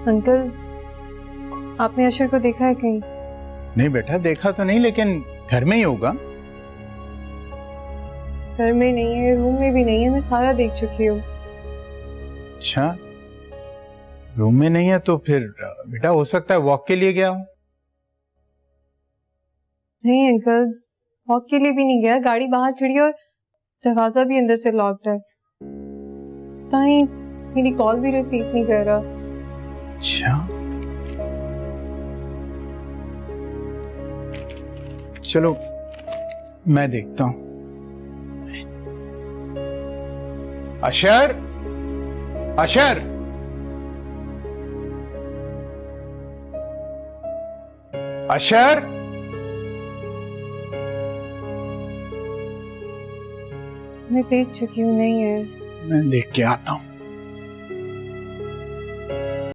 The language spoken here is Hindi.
अंकल, आपने अशर को देखा है कहीं? नहीं बेटा, देखा तो नहीं, लेकिन घर में ही होगा। घर में नहीं है, रूम में भी नहीं है, मैं सारा देख चुकी हूँ। अच्छा, रूम में नहीं है तो फिर बेटा हो सकता है वॉक के लिए गया हो। नहीं अंकल, वॉक के लिए भी नहीं गया, गाड़ी बाहर खड़ी है और दरवाजा भी अंदर से लॉक्ड है। ताई मेरी कॉल भी रिसीव नहीं कर रहा। अच्छा, चलो मैं देखता हूं। अशर, अशर, अशर, मैं देख चुकी हूँ, नहीं है। मैं देख के आता हूं।